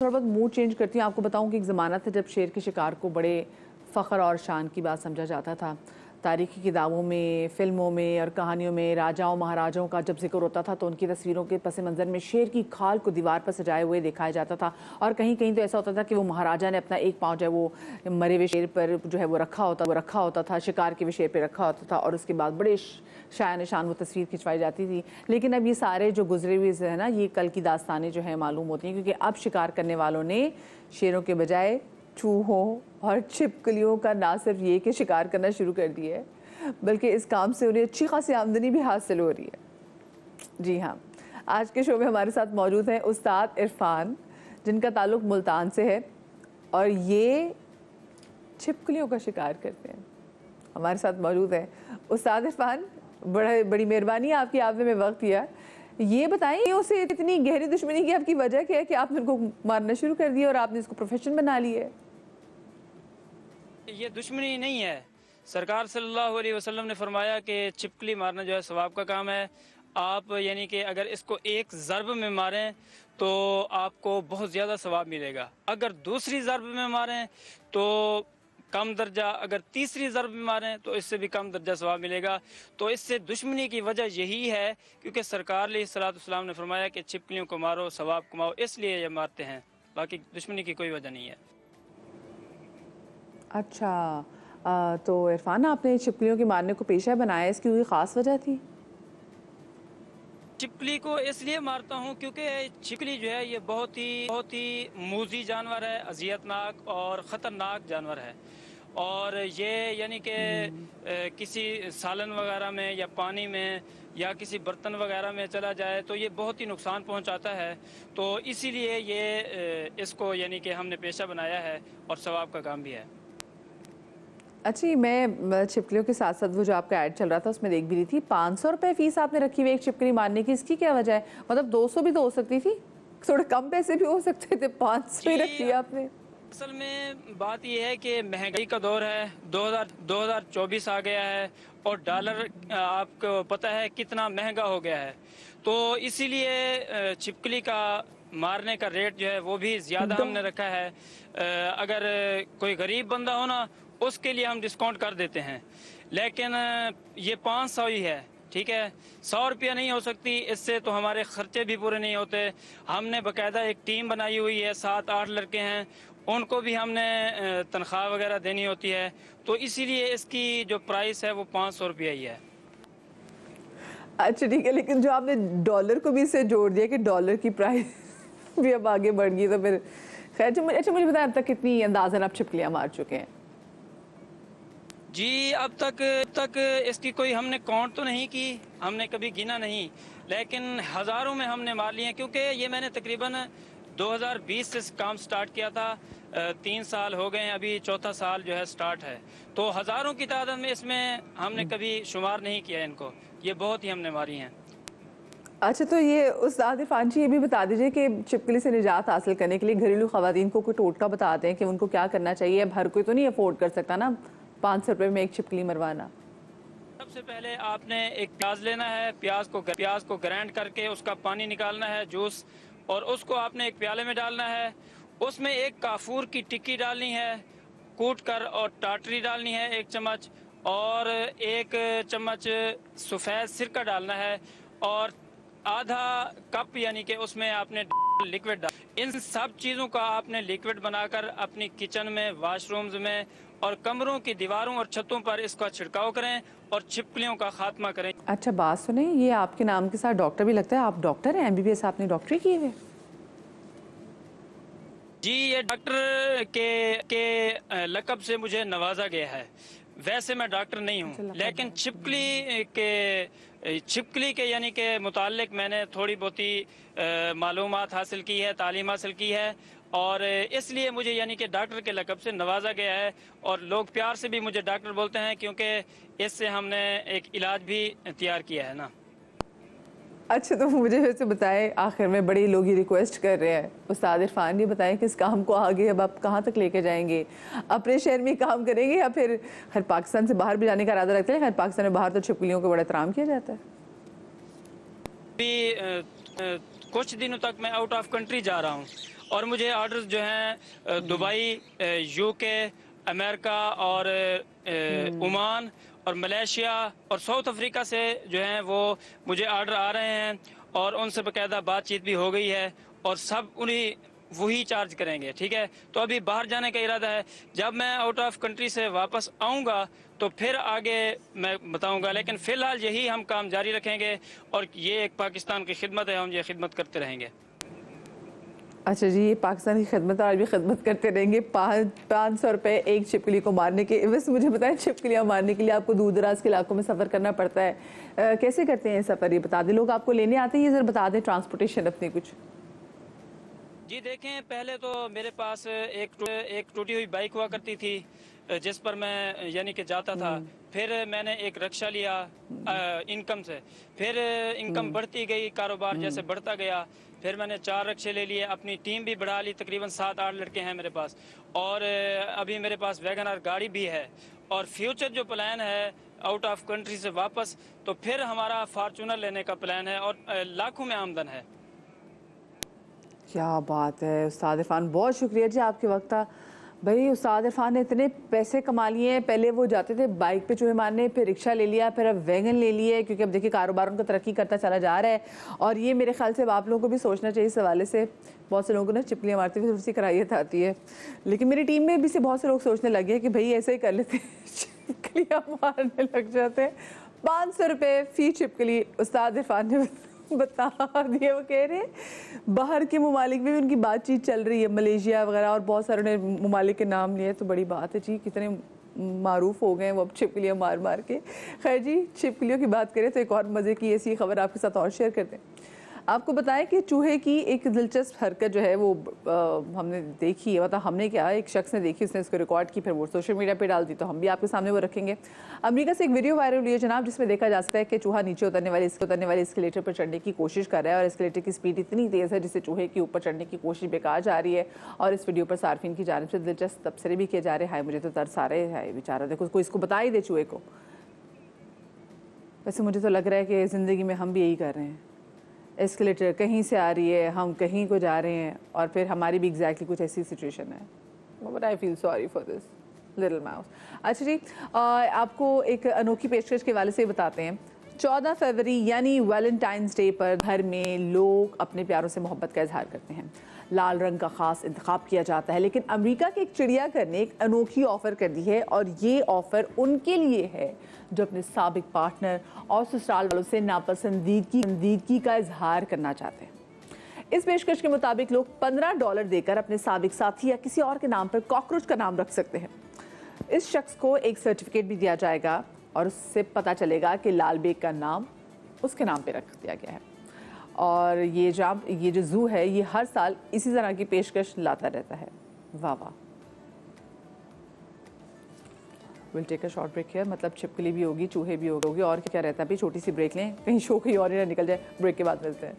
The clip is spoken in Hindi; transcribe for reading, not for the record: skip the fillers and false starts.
थोड़ा बहुत मूड चेंज करती हूँ। आपको बताऊँ कि एक ज़माना था जब शेर के शिकार को बड़े फ़ख्र और शान की बात समझा जाता था। तारीख़ी किताबों में, फ़िल्मों में और कहानियों में राजाओं महाराजाओं का जब ज़िक्र होता था तो उनकी तस्वीरों के पस मंज़र में शेर की खाल को दीवार पर सजाए हुए दिखाया जाता था। और कहीं कहीं तो ऐसा होता था कि वो महाराजा ने अपना एक पाँव जो है वो मरे हुए शेर पर जो है वो रखा होता था, शिकार के शेर पर रखा होता था और उसके बाद बड़े शाया निशान वो तस्वीर खिंचवाई जाती थी। लेकिन अब ये सारे जो गुजरे हुए है ना, ये कल की दास्तानें जो है मालूम होती हैं, क्योंकि अब शिकार करने वालों ने शेरों के बजाय चूहों और छिपकलियों का ना सिर्फ ये कि शिकार करना शुरू कर दिया है, बल्कि इस काम से उन्हें अच्छी खासी आमदनी भी हासिल हो रही है। जी हाँ, आज के शो में हमारे साथ मौजूद हैं उस्ताद इरफान, जिनका ताल्लुक़ मुल्तान से है और ये छिपकलियों का शिकार करते हैं। हमारे साथ मौजूद है उस्ताद इरफान, बड़ी मेहरबानी आपकी, आपने में वक्त दिया। ये बताएं उसे इतनी गहरी दुश्मनी की आपकी वजह क्या है कि आपने उनको मारना शुरू कर दिया और आपने इसको प्रोफेशन बना लिया है? ये दुश्मनी नहीं है। सरकार सल्लल्लाहु अलैहि वसल्लम ने फरमाया कि छिपकली मारना जो है सवाब का काम है। आप यानी कि अगर इसको एक ज़रब में मारें तो आपको बहुत ज़्यादा सवाब मिलेगा। अगर दूसरी ज़रब में मारें तो कम दर्जा, अगर तीसरी ज़रब में मारें तो इससे भी कम दर्जा सवाब मिलेगा। तो इससे दुश्मनी की वजह यही है क्योंकि सरकार अलैहिस्सलाम ने फरमाया कि छिपकलियों को मारो सवाब कमाओ, इसलिए ये मारते हैं, बाकी दुश्मनी की कोई वजह नहीं है। अच्छा, तो इरफान आपने छिपकलियों के मारने को पेशा बनाया, इसकी कोई ख़ास वजह थी? छिपकली को इसलिए मारता हूँ क्योंकि छिपकली जो है ये बहुत ही मूजी जानवर है, अजियतनाक और ख़तरनाक जानवर है। और ये यानी कि किसी सालन वगैरह में या पानी में या किसी बर्तन वगैरह में चला जाए तो ये बहुत ही नुकसान पहुंचाता है। तो इसीलिए ये इसको यानी कि हमने पेशा बनाया है और सवाब का काम भी है। अच्छी, मैं छिपकलियों के साथ साथ वो जो आपका ऐड चल रहा था उसमें देख भी रही थी, 500 रुपये फ़ीस आपने रखी हुई एक छिपकली मारने की, इसकी क्या वजह है? मतलब 200 भी तो हो सकती थी, थोड़े कम पैसे भी हो सकते थे, 500 ही रख लिया आपने। असल में बात यह है कि महंगाई का दौर है, 2024 आ गया है और डॉलर आपको पता है कितना महंगा हो गया है। तो इसीलिए छिपकली का मारने का रेट जो है वो भी ज़्यादा हमने रखा है। अगर कोई गरीब बंदा हो ना उसके लिए हम डिस्काउंट कर देते हैं, लेकिन ये 500 ही है, ठीक है। 100 रुपया नहीं हो सकती, इससे तो हमारे खर्चे भी पूरे नहीं होते। हमने बाकायदा एक टीम बनाई हुई है, 7-8 लड़के हैं, उनको भी हमने तनख्वाह वगैरह देनी होती है। तो इसीलिए इसकी जो प्राइस है वो 500 रुपया ही है। अच्छा ठीक है, लेकिन जो आपने डॉलर को भी इससे जोड़ दिया कि डॉलर की प्राइस भी अब आगे बढ़ गई, तो फिर खैर जो मुझे बताएं अब तक कितनी अंदाज़न आप छिपकलियाँ मार चुके हैं? जी अब तक इसकी कोई हमने काउंट तो नहीं की, हमने कभी गिना नहीं, लेकिन हज़ारों में हमने मार लिए हैं। क्योंकि ये मैंने तकरीबन 2020 से काम स्टार्ट किया था, 3 साल हो गए हैं, अभी चौथा साल जो है स्टार्ट है। तो हज़ारों की तादाद में इसमें हमने कभी शुमार नहीं किया इनको, ये बहुत ही हमने मारी हैं। अच्छा, तो ये उस्ताद इरफान जी ये भी बता दीजिए कि छिपकली से निजात हासिल करने के लिए घरेलू ख़वातीन को कोई टोटका बताते हैं कि उनको क्या करना चाहिए? अब हर कोई तो नहीं अफोर्ड कर सकता ना 500 रुपये में एक छिपकली मरवाना। सबसे पहले आपने एक प्याज लेना है, प्याज को ग्राइंड करके उसका पानी निकालना है, जूस, और उसको आपने एक प्याले में डालना है। उसमें एक काफूर की टिक्की डालनी है कूट कर, और टाटरी डालनी है 1 चम्मच, और 1 चम्मच सफ़ेद सिरका डालना है, और आधा कप यानी कि उसमें आपने लिक्विड डाल। इन सब चीज़ों का आपने लिक्विड बनाकर अपनी किचन में, वाशरूम्स में और कमरों की दीवारों और छतों पर इसका छिड़काव करें और छिपकलियों का खात्मा करें। अच्छा बात सुने, ये आपके नाम के साथ डॉक्टर भी लगता है, आप डॉक्टर हैं? MBBS आपने डॉक्टरी की है? जी ये डॉक्टर के लक़ब से मुझे नवाजा गया है। वैसे मैं डॉक्टर नहीं हूँ, लेकिन छिपकली के यानी के मुतालिक मैंने थोड़ी बहुती मालूमात हासिल की है, तालीम हासिल की है, और इसलिए मुझे यानी कि डॉक्टर के लक़ब से नवाजा गया है। और लोग प्यार से भी मुझे डॉक्टर बोलते हैं क्योंकि इससे हमने एक इलाज भी तैयार किया है ना। अच्छा, तो मुझे वैसे बताएं, आखिर में बड़ी लोग ही रिक्वेस्ट कर रहे हैं, उस्ताद इरफान ये बताएं कि इस काम को आगे अब आप कहाँ तक लेके जाएंगे? अपने शहर में काम करेंगे या फिर खैर पाकिस्तान से बाहर भी जाने का इरादा रखते हैं? खैर पाकिस्तान में बाहर तो छिपकलियों को बड़ा एहतराम किया जाता है। अभी कुछ दिनों तक मैं आउट ऑफ कंट्री जा रहा हूँ और मुझे ऑर्डर्स जो हैं दुबई, यूके, अमेरिका और ओमान और मलेशिया और साउथ अफ्रीका से जो हैं वो मुझे ऑर्डर आ रहे हैं और उनसे बाकायदा बातचीत भी हो गई है और सब उन्हीं वही चार्ज करेंगे। ठीक है, तो अभी बाहर जाने का इरादा है। जब मैं आउट ऑफ कंट्री से वापस आऊँगा तो फिर आगे मैं बताऊँगा, लेकिन फ़िलहाल यही हम काम जारी रखेंगे और ये एक पाकिस्तान की खिदमत है, हम ये खिदमत करते रहेंगे। अच्छा जी, ये पाकिस्तान की खिदमत आज भी खिदमत करते रहेंगे। 500 रुपये एक छिपकली को मारने के। वैसे मुझे बताएं, छिपकलियाँ मारने के लिए आपको दूर दराज के इलाकों में सफ़र करना पड़ता है, कैसे करते हैं सफ़र, ये बता दें। लोग आपको लेने आते हैं, ये ज़रा बता दें ट्रांसपोर्टेशन अपनी कुछ। जी देखें, पहले तो मेरे पास एक टूटी हुई बाइक हुआ करती थी जिस पर मैं यानी कि जाता था। फिर मैंने एक रिक्शा लिया इनकम से, फिर इनकम बढ़ती गई, कारोबार जैसे बढ़ता गया। फिर मैंने 4 रिक्शे ले लिए, अपनी टीम भी बढ़ा ली, तकरीबन 7-8 लड़के हैं मेरे पास। और अभी मेरे पास वैगन आर गाड़ी भी है। और फ्यूचर जो प्लान है आउट ऑफ कंट्री से वापस, तो फिर हमारा फार्चूनर लेने का प्लान है और लाखों में आमदन है। क्या बात है उस्ताद इरफान, बहुत शुक्रिया जी आपके वक्त था। भाई उस्ताद इरफान ने इतने पैसे कमा लिए हैं। पहले वो जाते थे बाइक पे चूहे मारने, फिर रिक्शा ले लिया, फिर अब वैगन ले लिए, क्योंकि अब देखिए कारोबार उनका तरक्की करता चला जा रहा है। और ये मेरे ख्याल से अब आप लोगों को भी सोचना चाहिए इस हवाले से। बहुत से लोगों को ना छिपकलियाँ मारते हुए थोड़ी सी कराहियत आती है, लेकिन मेरी टीम में भी से बहुत से लोग सोचने लगे हैं कि भाई ऐसे ही कर लेते छिपकलियाँ मारने लग जाते हैं। 500 रुपये फ़ी छिपकली उस्ताद इरफान ने बता दिया। वो कह रहे हैं बाहर के ममालिक में भी उनकी बातचीत चल रही है, मलेशिया वगैरह और बहुत सारे ममालिक के नाम लिए। तो बड़ी बात है जी, कितने मारूफ हो गए हैं वो अब छिपकलियाँ मार मार के। खैर जी, छिपकलियों की बात करें तो एक और मज़े की ऐसी खबर आपके साथ और शेयर करते हैं। आपको बताएं कि चूहे की एक दिलचस्प हरकत जो है वो हमने देखी है, मतलब हमने क्या, एक शख्स ने देखी, उसने इसको रिकॉर्ड की, फिर वो सोशल मीडिया पे डाल दी, तो हम भी आपके सामने वो रखेंगे। अमेरिका से एक वीडियो वायरल हुई है जनाब, जिसमें देखा जा सकता है कि चूहा नीचे उतरने वाले एस्केलेटर पर चढ़ने की कोशिश कर रहा है और एस्केलेटर की स्पीड इतनी तेज़ है जिससे चूहे के ऊपर चढ़ने की कोशिश बेकार जा रही है। और इस वीडियो पर सार्फिन की जानिब से दिलचस्प तबसरे भी किए जा रहे हैं। हाय मुझे तो तरस आ रहे हैं, बेचारा देखो, कोई इसको बता ही दे चूहे को। वैसे मुझे तो लग रहा है कि ज़िंदगी में हम भी यही कर रहे हैं, एस्केलेटर कहीं से आ रही है, हम कहीं को जा रहे हैं और फिर हमारी भी एग्जैक्टली कुछ ऐसी सिचुएशन है। But I feel sorry for this little mouse. अच्छा जी, आपको एक अनोखी पेशकश के हवाले से बताते हैं। 14 फरवरी यानी वैलेंटाइंस डे पर घर में लोग अपने प्यारों से मोहब्बत का इजहार करते हैं। लाल रंग का ख़ास इंतखाब किया जाता है, लेकिन अमेरिका के एक चिड़ियाघर ने एक अनोखी ऑफ़र कर दी है और ये ऑफ़र उनके लिए है जो अपने साबिक पार्टनर और ससुराल वालों से नापसंदीदगी का इजहार करना चाहते हैं। इस पेशकश के मुताबिक लोग $15 देकर अपने साबिक साथी या किसी और के नाम पर कॉकरोच का नाम रख सकते हैं। इस शख्स को एक सर्टिफिकेट भी दिया जाएगा और उससे पता चलेगा कि लाल बेग का नाम उसके नाम पे रख दिया गया है। और ये जो ज़ू है ये हर साल इसी तरह की पेशकश लाता रहता है। वाह वाह। Will take a short break here, मतलब छिपकली भी होगी, चूहे भी होगी और क्या रहता है। अभी छोटी सी ब्रेक लें, कहीं शो कहीं और ना निकल जाए। ब्रेक के बाद मिलते हैं।